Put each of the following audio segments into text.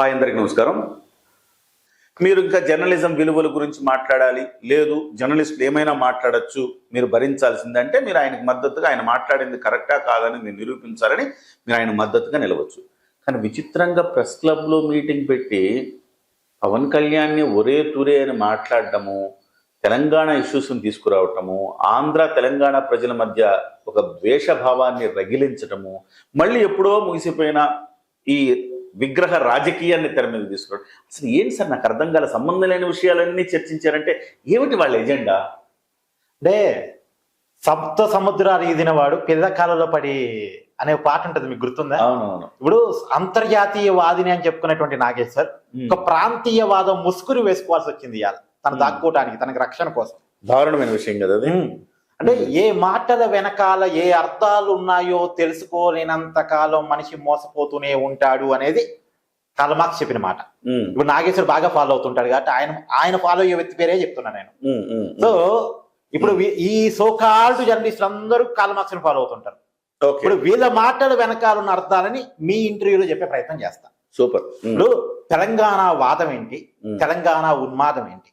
Hi, అందరికి నమస్కారం. మీరు ఇంకా జర్నలిజం విలువల గురించి మాట్లాడాలి, లేదు జర్నలిస్టులు ఏమైనా మాట్లాడచ్చు, మీరు భరించాల్సిందంటే మీరు ఆయనకు మద్దతుగా, ఆయన మాట్లాడింది కరెక్టా కాదని మీరు నిరూపించాలని మీరు ఆయన మద్దతుగా నిలవచ్చు. కానీ విచిత్రంగా ప్రెస్ క్లబ్లో మీటింగ్ పెట్టి పవన్ కళ్యాణ్ని ఒరే తురే అని మాట్లాడటము, తెలంగాణ ఇష్యూస్ని తీసుకురావటము, ఆంధ్ర తెలంగాణ ప్రజల మధ్య ఒక ద్వేషభావాన్ని రగిలించటము, మళ్ళీ ఎప్పుడో ముగిసిపోయిన ఈ విగ్రహ రాజకీయాన్ని తెర మీద తీసుకోవడం, అసలు ఏంటి సార్ నాకు అర్థం కాల. సంబంధం లేని విషయాలన్నీ చర్చించారంటే ఏమిటి వాళ్ళ ఎజెండా? అంటే సప్త సముద్రాలు ఈదిన వాడు పిల్ల కాలంలో పడి అనే పాట ఉంటుంది, మీకు గుర్తుందా? అవునవును. ఇప్పుడు అంతర్జాతీయవాదిని అని చెప్పుకునేటువంటి నాగేశ్వర్ ఒక ప్రాంతీయవాదం ముసుగురు వేసుకోవాల్సి వచ్చింది ఇవాళ తను దాక్కోవటానికి, తనకి రక్షణ కోసం. దారుణమైన విషయం కదా అది. అంటే ఏ మాటల వెనకాల ఏ అర్థాలు ఉన్నాయో తెలుసుకోలేనంత కాలం మనిషి మోసపోతూనే ఉంటాడు అనేది కార్ల్ మార్క్స్ చెప్పిన మాట. ఇప్పుడు నాగేశ్వర్ బాగా ఫాలో అవుతుంటాడు కాబట్టి ఆయన ఫాలో అయ్యే వ్యక్తి పేరే చెప్తున్నా నేను. సో ఇప్పుడు ఈ సోకాల్డ్ జర్నలిస్టులు అందరూ కార్ల్ మార్క్స్ ని ఫాలో అవుతుంటారు. ఇప్పుడు వీళ్ళ మాటల వెనకాల ఉన్న అర్థాలని మీ ఇంటర్వ్యూలో చెప్పే ప్రయత్నం చేస్తా. సూపర్. ఇప్పుడు తెలంగాణ వాదం ఏంటి, తెలంగాణ ఉన్మాదం ఏంటి?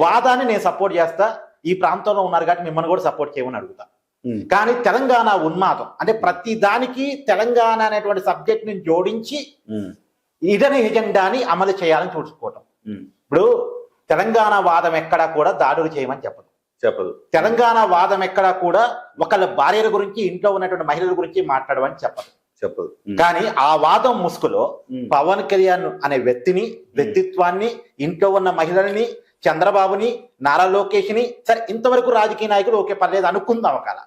వాదాన్ని నేను సపోర్ట్ చేస్తా, ఈ ప్రాంతంలో ఉన్నారు కాబట్టి మిమ్మల్ని కూడా సపోర్ట్ చేయమని అడుగుతా. కానీ తెలంగాణ ఉన్మాదం అంటే ప్రతి దానికి తెలంగాణ అనేటువంటి సబ్జెక్ట్ ని జోడించి ఇదనే ఎజెండాని అమలు చేయాలని చూసుకోవటం. ఇప్పుడు తెలంగాణ వాదం ఎక్కడా కూడా దాడులు చేయమని చెప్పదు. తెలంగాణ వాదం ఎక్కడా కూడా ఒకళ్ళ భార్యల గురించి, ఇంట్లో ఉన్నటువంటి మహిళల గురించి మాట్లాడమని చెప్పదు. కానీ ఆ వాదం ముసుగులో పవన్ కళ్యాణ్ అనే వ్యక్తిత్వాన్ని, ఇంట్లో ఉన్న మహిళల్ని, చంద్రబాబుని, నారా లోకేష్ ని, సరే ఇంతవరకు రాజకీయ నాయకులు ఓకే పర్లేదు అనుకుందాం ఒకవేళ,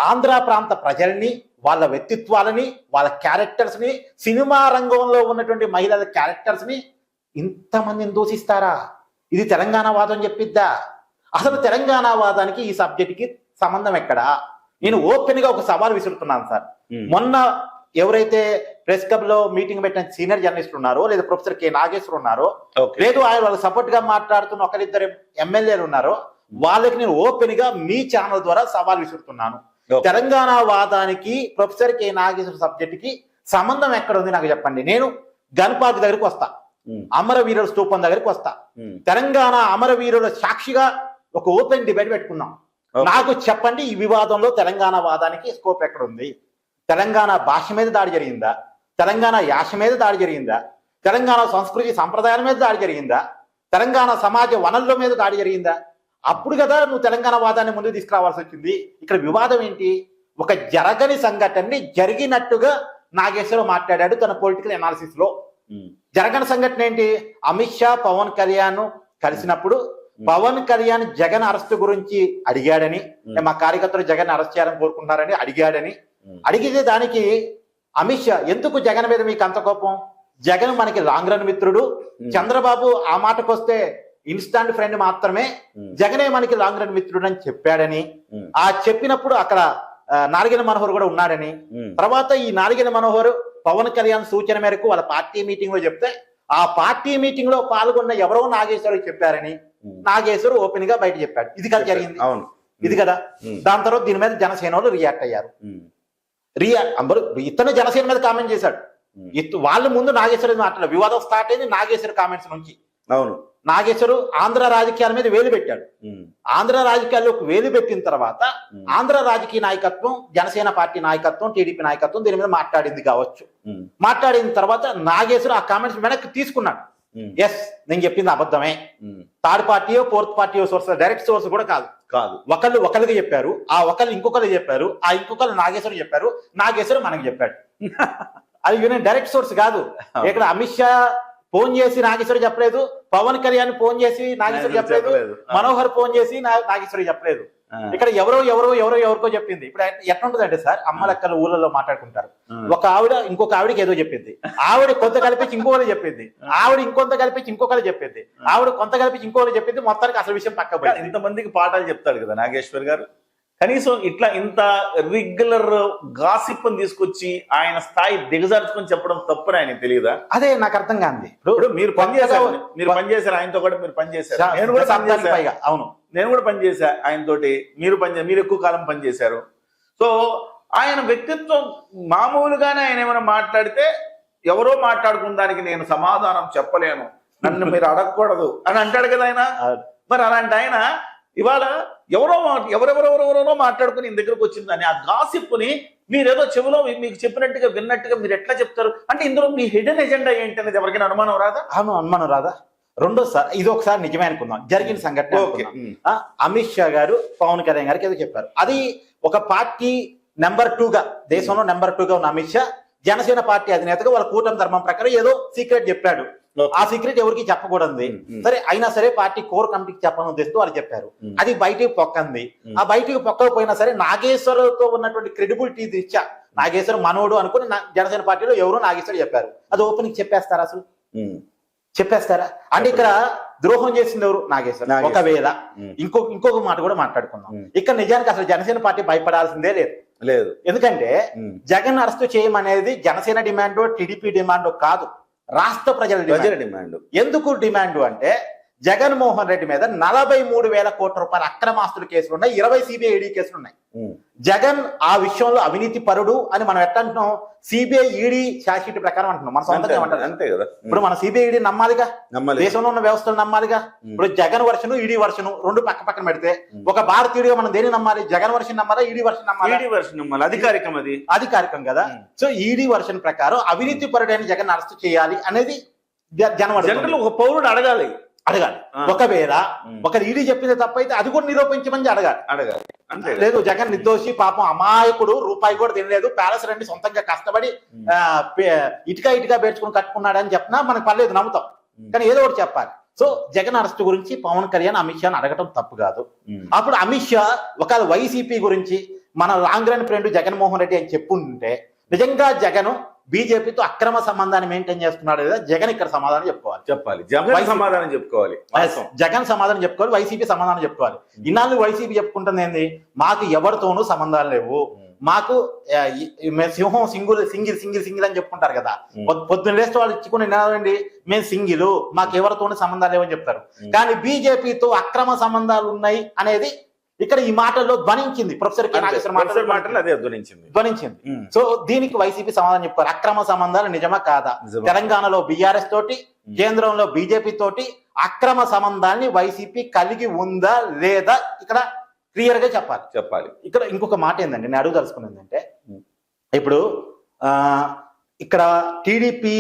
ఆంధ్ర ప్రాంత ప్రజల్ని, వాళ్ళ వ్యక్తిత్వాలని, వాళ్ళ క్యారెక్టర్స్ ని, సినిమా రంగంలో ఉన్నటువంటి మహిళల క్యారెక్టర్స్ ని ఇంతమందిని దూషిస్తారా? ఇది తెలంగాణ వాదం చెప్పిద్దా? అసలు తెలంగాణ వాదానికి ఈ సబ్జెక్ట్ కి సంబంధం ఎక్కడా? నేను ఓపెన్ గా ఒక సవాల్ విసురుతున్నాను సార్. మొన్న ఎవరైతే ప్రెస్ క్లబ్ లో మీటింగ్ పెట్టిన సీనియర్ జర్నలిస్టులు ఉన్నారో, లేదా ప్రొఫెసర్ కె నాగేశ్వర్ ఉన్నారో, లేదు ఆయన వాళ్ళకి సపోర్ట్ గా మాట్లాడుతున్న ఒకరిద్దరు ఎమ్మెల్యేలు ఉన్నారో, వాళ్ళకి నేను ఓపెన్ గా మీ ఛానల్ ద్వారా సవాల్ విసురుతున్నాను. తెలంగాణ వాదానికి ప్రొఫెసర్ కె నాగేశ్వర్ సబ్జెక్ట్ కి సంబంధం ఎక్కడ ఉంది నాకు చెప్పండి. నేను గన్ పార్క్ దగ్గరికి వస్తా, అమరవీరుల స్తూపం దగ్గరికి వస్తా, తెలంగాణ అమరవీరుల సాక్షిగా ఒక ఓపెన్ డిబేట్ పెట్టుకున్నాం. నాకు చెప్పండి, ఈ వివాదంలో తెలంగాణ వాదానికి స్కోప్ ఎక్కడ ఉంది? తెలంగాణ భాష మీద దాడి జరిగిందా? తెలంగాణ యాస మీద దాడి జరిగిందా? తెలంగాణ సంస్కృతి సంప్రదాయాల మీద దాడి జరిగిందా? తెలంగాణ సమాజ వనరుల మీద దాడి జరిగిందా? అప్పుడు కదా నువ్వు తెలంగాణ వాదాన్ని ముందుకు తీసుకురావాల్సి వచ్చింది. ఇక్కడ వివాదం ఏంటి? ఒక జరగని సంఘటనని జరిగినట్టుగా నాగేశ్వరరావు మాట్లాడాడు తన పొలిటికల్ అనాలిసిస్ లో. జరగని సంఘటన ఏంటి? అమిత్ షా పవన్ కళ్యాణ్ కలిసినప్పుడు పవన్ కళ్యాణ్ జగన్ అరెస్ట్ గురించి అడిగాడని, మా కార్యకర్తలు జగన్ అరెస్ట్ చేయాలని కోరుకుంటున్నారని అడిగాడని, అడిగితే దానికి అమిత్ షా ఎందుకు జగన్ మీద మీకు అంత కోపం? జగన్ మనకి లాంగ్ రన్ మిత్రుడు, చంద్రబాబు ఆ మాటకు వస్తే ఇన్స్టాంట్ ఫ్రెండ్ మాత్రమే, జగనే మనకి లాంగ్ రన్ మిత్రుడు అని చెప్పాడని, ఆ చెప్పినప్పుడు అక్కడ నాలిగిన మనోహర్ కూడా ఉన్నాడని, తర్వాత ఈ నాలిగిన మనోహర్ పవన్ కళ్యాణ్ సూచన మేరకు వాళ్ళ పార్టీ మీటింగ్ లో చెప్తే ఆ పార్టీ మీటింగ్ లో పాల్గొన్న ఎవరో నాగేశ్వరరావు చెప్పారని నాగేశ్వర్ ఓపెన్ గా బయట చెప్పాడు. ఇది కదా జరిగింది. ఇది కదా. దాని తర్వాత దీని మీద జనసేన వాళ్ళు రియాక్ట్ అయ్యారు. అందరూ ఇతను జనసేన మీద కామెంట్ చేశాడు. వాళ్ళ ముందు నాగేశ్వర మాట్లాడారు. వివాదం స్టార్ట్ అయింది నాగేశ్వర కామెంట్స్ నుంచి. అవును, నాగేశ్వరు ఆంధ్ర రాజకీయాల మీద వేలు పెట్టాడు. ఆంధ్ర రాజకీయాల్లోకి వేలు పెట్టిన తర్వాత ఆంధ్ర రాజకీయ నాయకత్వం, జనసేన పార్టీ నాయకత్వం, టీడీపీ నాయకత్వం దీని మీద మాట్లాడింది కావచ్చు. మాట్లాడిన తర్వాత నాగేశ్వరు ఆ కామెంట్స్ వెనక్కి తీసుకున్నాడు. ఎస్, నేను చెప్పింది అబద్ధమే, థర్డ్ పార్టీయో ఫోర్త్ పార్టీయో సోర్స్, డైరెక్ట్ సోర్స్ కూడా కాదు. ఒకళ్ళకి చెప్పారు, ఆ ఒకళ్ళు ఇంకొకరు చెప్పారు, ఆ ఇంకొకరు నాగేశ్వరు చెప్పారు, నాగేశ్వరు మనకి చెప్పాడు. అది యూనియన్ డైరెక్ట్ సోర్స్ కాదు. ఇక్కడ అమిత్ షా ఫోన్ చేసి నాగేశ్వరి చెప్పలేదు, పవన్ కళ్యాణ్ ఫోన్ చేసి నాగేశ్వరి చెప్పలేదు, మనోహర్ ఫోన్ చేసి నాగేశ్వరి చెప్పలేదు. ఇక్కడ ఎవరికో చెప్పింది. ఇప్పుడు ఎట్లుంటుందంటే సార్, అమ్మలక్కలు ఊళ్ళలో మాట్లాడుకుంటారు. ఒక ఆవిడ ఇంకొక ఆవిడకి ఏదో చెప్పింది, ఆవిడ కొంత కల్పించి ఇంకొకరు చెప్పింది, ఆవిడ ఇంకొంత కల్పించి ఇంకొకరు చెప్పింది, ఆవిడ కొంత కల్పించి ఇంకొకరు చెప్పింది. మొత్తానికి అసలు విషయం పక్క పోయి ఇంతమందికి పాఠాలు చెప్తాడు కదా నాగేశ్వర్ గారు. కనీసం ఇట్లా ఇంత రెగ్యులర్ గాసిప్ తీసుకొచ్చి ఆయన స్థాయి దిగజార్చుకొని చెప్పడం తప్పని ఆయన తెలియదా? అదే నాకు అర్థం కాంది. ఇప్పుడు మీరు పనిచేశారు ఆయనతో కూడా, మీరు పనిచేశారు, నేను కూడా పనిచేశాను. అవును, నేను కూడా పనిచేశా ఆయనతోటి, మీరు ఎక్కువ కాలం పనిచేశారు. సో ఆయన వ్యక్తిత్వం మామూలుగానే ఆయన ఏమైనా మాట్లాడితే ఎవరో మాట్లాడుకున్న దానికి నేను సమాధానం చెప్పలేను, నన్ను మీరు అడగకూడదు అని అంటాడు కదా ఆయన. మరి అలాంటి ఆయన ఇవాళ ఎవరెవరెవరెవరో మాట్లాడుకుని ఈయన దగ్గరకు వచ్చిందని ఆ గాసిప్ని మీరేదో చెవిలో మీకు చెప్పినట్టుగా విన్నట్టుగా మీరు ఎట్లా చెప్తారు? అంటే ఇందులో మీ హిడెన్ ఎజెండా ఏంటి అనేది ఎవరికైనా అనుమానం రాదా? అనుమానం రాదా? రెండోసారి ఇది ఒకసారి నిజమే అనుకుందాం, జరిగిన సంఘటన. అమిత్ షా గారు పవన్ కళ్యాణ్ గారికి ఏదో చెప్పారు. అది ఒక పార్టీ నెంబర్ 2గా, దేశంలో నెంబర్ 2గా ఉన్న అమిత్ షా జనసేన పార్టీ అధినేతగా వాళ్ళ కూటమి ధర్మం ప్రకారం ఏదో సీక్రెట్ చెప్పాడు. ఆ సీక్రెట్ ఎవరికి చెప్పకూడదు. సరే, అయినా సరే పార్టీ కోర్ కమిటీకి చెప్పాలని ఉద్దేశంతో వాళ్ళు చెప్పారు. అది బయటికి పొక్కంది. ఆ బయటికి పొక్కకపోయినా సరే నాగేశ్వరతో ఉన్నటువంటి క్రెడిబిలిటీ దృష్ట్యా నాగేశ్వర మనోడు అనుకుని జనసేన పార్టీలో ఎవరు నాగేశ్వర చెప్పారు. అది ఓపెన్ చెప్పేస్తారా? అసలు చెప్పేస్తారా? అంటే ఇక్కడ ద్రోహం చేసింది ఎవరు? నాగేశ్వర. ఒకవేళ ఇంకొక మాట కూడా మాట్లాడుకుందాం. ఇక్కడ నిజానికి అసలు జనసేన పార్టీ భయపడాల్సిందే లేదు. ఎందుకంటే జగన్ అరెస్ట్ చేయమనేది జనసేన డిమాండ్, టీడీపీ డిమాండ్ కాదు, రాష్ట్ర ప్రజల డిమాండ్. ఎందుకు డిమాండ్ అంటే జగన్మోహన్ రెడ్డి మీద 43,000 కోట్ల రూపాయల అక్రమాస్తుల కేసులు ఉన్నాయి, 20 సిబిఐ ఈడీ కేసులు ఉన్నాయి. జగన్ ఆ విషయంలో అవినీతి పరుడు అని మనం ఎట్లా అంటున్నాం? సిబిఐ ఈడీ ఛార్జ్షీట్ ప్రకారం అంటున్నాం, మన సొంతంగా ఏమంటారు అంతే కదా. ఇప్పుడు మన సిబిఐ ఈడీ నమ్మాలిగా, దేశంలో ఉన్న వ్యవస్థలు నమ్మాలిగా. ఇప్పుడు జగన్ వర్షను ఈడీ వర్షను రెండు పక్కన పెడితే ఒక భారతీయుడిగా మనం దేని నమ్మాలి? జగన్ వర్షన్ నమ్మాలా, ఈడీ వర్షన్ నమ్మాలి? ఈడీ వర్షన్ నమ్మాలి, అధికారికం, అది అధికారికం కదా. సో ఈడీ వర్షన్ ప్రకారం అవినీతి పరుడైన జగన్ అరెస్ట్ చేయాలి అనేది జనవరి ఒక పౌరుడు అడగాలి. ఒకవేళ ఒక ఈడీ చెప్పింది తప్పైతే అది కూడా నిరూపించమని అడగాలి. లేదు, జగన్ నిర్దోషి, పాపం అమాయకుడు, రూపాయి కూడా తినలేదు, ప్యాలెస్ రండి సొంతంగా కష్టపడి ఇటుక పేర్చుకుని కట్టుకున్నాడని చెప్పినా మనకు పర్లేదు, నమ్ముతాం. కానీ ఏదో ఒకటి చెప్పాలి. సో జగన్ అరెస్ట్ గురించి పవన్ కళ్యాణ్ అమిత్ షాని అడగటం తప్పు కాదు. అప్పుడు అమిత్ షా ఒకవేళ వైసీపీ గురించి మన long run friend Jaganmohan Reddy అని చెప్పుంటే నిజంగా జగన్ బీజేపీతో అక్రమ సంబంధాన్ని మెయింటైన్ చేస్తున్నాడు లేదా జగన్ ఇక్కడ సమాధానం చెప్పాలి. జగన్ సమాధానం చెప్పుకోవాలి, వైసీపీ సమాధానం చెప్పుకోవాలి. ఇన్నాళ్ళు వైసీపీ చెప్పుకుంటుంది ఏంది? మాకు ఎవరితోనూ సంబంధాలు లేవు, మాకు సింహం సింగిల్ అని చెప్పుకుంటారు కదా. పొద్దున్న లేస్తే వాళ్ళు ఇచ్చుకుని నినాదండి మేము సింగిల్, మాకు ఎవరితోనూ సంబంధాలు లేవని చెప్తారు. కానీ బీజేపీతో అక్రమ సంబంధాలు ఉన్నాయి అనేది ఇక్కడ ఈ మాటల్లో ధ్వనించింది. ప్రొఫెసర్ మాటలు అదే ధ్వనించింది. సో దీనికి వైసీపీ సమాధానం చెప్పారు. అక్రమ సంబంధాలు నిజమా కాదా? తెలంగాణలో బీఆర్ఎస్ తోటి, కేంద్రంలో బీజేపీ తోటి అక్రమ సంబంధాన్ని వైసీపీ కలిగి ఉందా లేదా ఇక్కడ క్లియర్ గా చెప్పాలి. ఇక్కడ ఇంకొక మాట ఏంటంటే నేను అడుగుదలుచుకున్నది అంటే, ఇప్పుడు ఇక్కడ టీడీపీ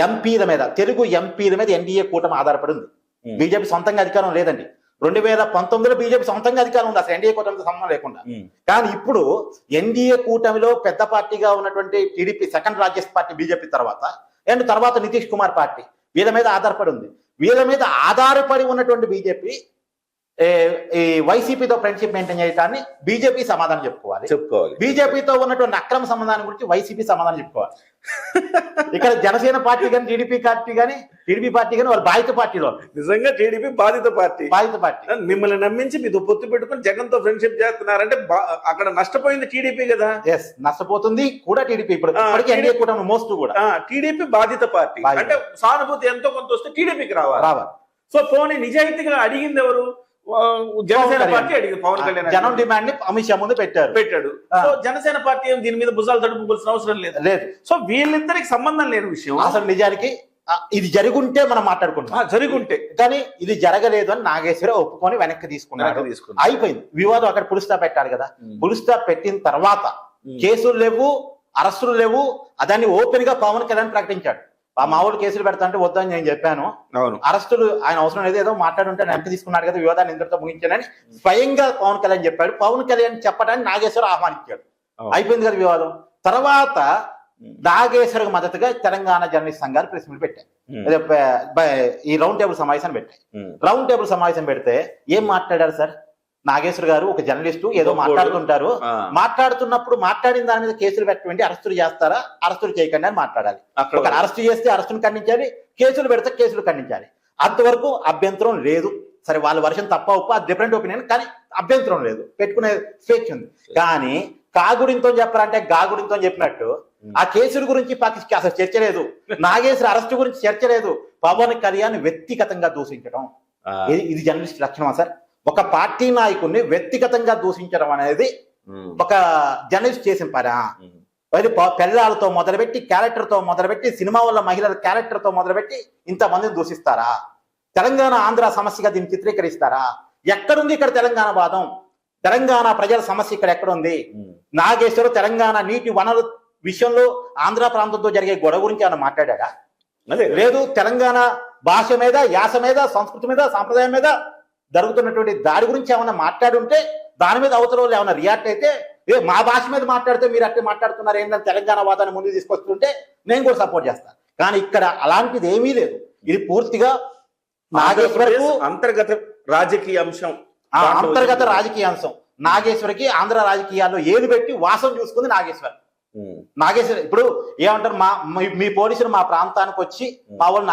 ఎంపీల మీద, తెలుగు ఎంపీల మీద ఎన్డీఏ కూటమి ఆధారపడి ఉంది. బీజేపీ సొంతంగా అధికారం లేదండి. 2019లో బీజేపీ సొంతంగా అధికారం ఉంది, అసలు ఎన్డీఏ కూటమితో సంబంధం లేకుండా. కానీ ఇప్పుడు ఎన్డీఏ కూటమిలో పెద్ద పార్టీగా ఉన్నటువంటి TDP second largest party BJP తర్వాత నితీష్ కుమార్ పార్టీ వీళ్ళ మీద ఆధారపడి ఉంది. వీళ్ళ మీద ఆధారపడి ఉన్నటువంటి బీజేపీ ఈ వైసీపీతో ఫ్రెండ్షిప్ మెయింటైన్ చేయడాన్ని బీజేపీ సమాధానం చెప్పుకోవాలి. బీజేపీతో ఉన్నటువంటి అక్రమ సంబంధానం గురించి వైసీపీ సమాధానం చెప్పుకోవాలి. ఇక్కడ జనసేన పార్టీ కానీ టీడీపీ పార్టీ కానీ వాళ్ళు బాధిత పార్టీలో, నిజంగా టీడీపీ బాధిత పార్టీ మిమ్మల్ని నమ్మించి మీతో పొత్తు పెట్టుకుని జగన్ తో ఫ్రెండ్షిప్ చేస్తున్నారంటే అక్కడ నష్టపోయింది టీడీపీ కదా. నష్టపోతుంది కూడా టీడీపీ. ఇప్పటికీ ఎన్డీఏ కూటమి మోస్ట్ కూడా టీడీపీ బాధిత పార్టీ. అంటే సానుభూతి ఎంతో కొంత వస్తే టీడీపీకి రావాలి. సో పోనీ నిజాయితీగా అడిగింది ఎవరు? జనసేన పార్టీ అడిగింది. పవన్ కళ్యాణ్ జనం డిమాండ్ ని అమిత్ షా ముందు పెట్టాడు. సో జనసేన పార్టీ దీని మీద భుజాలు తడుపుకోవాల్సిన అవసరం లేదు. సో వీళ్ళిద్దరికి సంబంధం లేని విషయం. అసలు నిజానికి ఇది జరుగుంటే మనం మాట్లాడుకుంటాం, జరుగుంటే. కానీ ఇది జరగలేదు అని నాగేశ్వర ఒప్పుకొని వెనక్కి తీసుకున్నాడు. అయిపోయింది వివాదం. అక్కడ పులుస్తా పెట్టాడు కదా. పులుస్తా పెట్టిన తర్వాత కేసులు లేవు, అరెస్టులు లేవు. దాన్ని ఓపెన్ గా పవన్ కళ్యాణ్ ప్రకటించాడు. మా ఊళ్ళు కేసులు పెడతా అంటే వద్దని నేను చెప్పాను, అరెస్టులు ఆయన అవసరం లేదు, ఏదో మాట్లాడుంటే వెనక్కి తీసుకున్నాడు కదా, వివాదాన్ని ఇంతటితో ముగించానని స్వయంగా పవన్ కళ్యాణ్ చెప్పాడు. పవన్ కళ్యాణ్ చెప్పడానికి నాగేశ్వర ఆహ్వానించాడు. అయిపోయింది కదా వివాదం. తర్వాత నాగేశ్వరకు మద్దతుగా తెలంగాణ జర్నలిస్ట్ సంఘాలు ప్రెస్ మీట్ పెట్టాయి. ఈ రౌండ్ టేబుల్ సమావేశాన్ని పెట్టాయి. రౌండ్ టేబుల్ సమావేశం పెడితే ఏం మాట్లాడారు సార్? నాగేశ్వర్ గారు ఒక జర్నలిస్టు ఏదో మాట్లాడుతుంటారు, మాట్లాడుతున్నప్పుడు మాట్లాడిన దాని మీద కేసులు పెట్టండి, అరెస్టులు చేస్తారా, అరెస్టులు చేయకండి అని మాట్లాడాలి. ఒక అరెస్టు చేస్తే అరెస్టును ఖండించాలి, కేసులు పెడితే కేసులు ఖండించాలి. అంతవరకు అభ్యంతరం లేదు. సరే, వాళ్ళ వర్షం తప్ప ఉప్ప, అది డిఫరెంట్ ఒపీనియన్, కానీ అభ్యంతరం లేదు, పెట్టుకునే స్వేచ్ఛ ఉంది. కానీ కాగుడింతో చెప్పాలంటే గాగుడింతో చెప్పినట్టు ఆ కేసుల గురించి అసలు చర్చ లేదు, నాగేశ్వర అరెస్టు గురించి చర్చ లేదు. పవన్ కళ్యాణ్ వ్యక్తిగతంగా దూషించడం ఇది జర్నలిస్ట్ లక్షణమా సార్? ఒక పార్టీ నాయకుడిని వ్యక్తిగతంగా దూషించడం అనేది ఒక జర్నలిస్ట్ చేసిన పనా? అది పెళ్ళాలతో మొదలుపెట్టి క్యారెక్టర్తో మొదలుపెట్టి సినిమా వల్ల మహిళల క్యారెక్టర్తో మొదలుపెట్టి ఇంతమందిని దూషిస్తారా? తెలంగాణ ఆంధ్ర సమస్యగా దీన్ని చిత్రీకరిస్తారా? ఎక్కడుంది ఇక్కడ తెలంగాణ వాదం? తెలంగాణ ప్రజల సమస్య ఇక్కడ ఎక్కడుంది? నాగేశ్వర తెలంగాణ నీటి వనరు విషయంలో ఆంధ్ర ప్రాంతంతో జరిగే గొడవ గురించి ఏమైనా మాట్లాడా? లేదు. తెలంగాణ భాష మీద, యాస మీద, సంస్కృతి మీద, సాంప్రదాయం మీద జరుగుతున్నటువంటి దాడి గురించి ఏమైనా మాట్లాడుంటే దాని మీద అవతల వాళ్ళు ఏమైనా రియాక్ట్ అయితే, మా భాష మీద మాట్లాడితే మీరు అట్టే మాట్లాడుతున్నారు ఏంటంటే తెలంగాణ వాదాన్ని ముందుకు తీసుకొస్తుంటే నేను కూడా సపోర్ట్ చేస్తాను. కానీ ఇక్కడ అలాంటిది ఏమీ లేదు. ఇది పూర్తిగా నాగేశ్వరకు అంతర్గత రాజకీయ అంశం, అంతర్గత రాజకీయ అంశం. నాగేశ్వరికి ఆంధ్ర రాజకీయాల్లో ఏలు పెట్టి వాసం చూసుకుంది నాగేశ్వర్. ఇప్పుడు ఏమంటారు, మీ పోలీసులు మా ప్రాంతానికి వచ్చి మా వాళ్ళు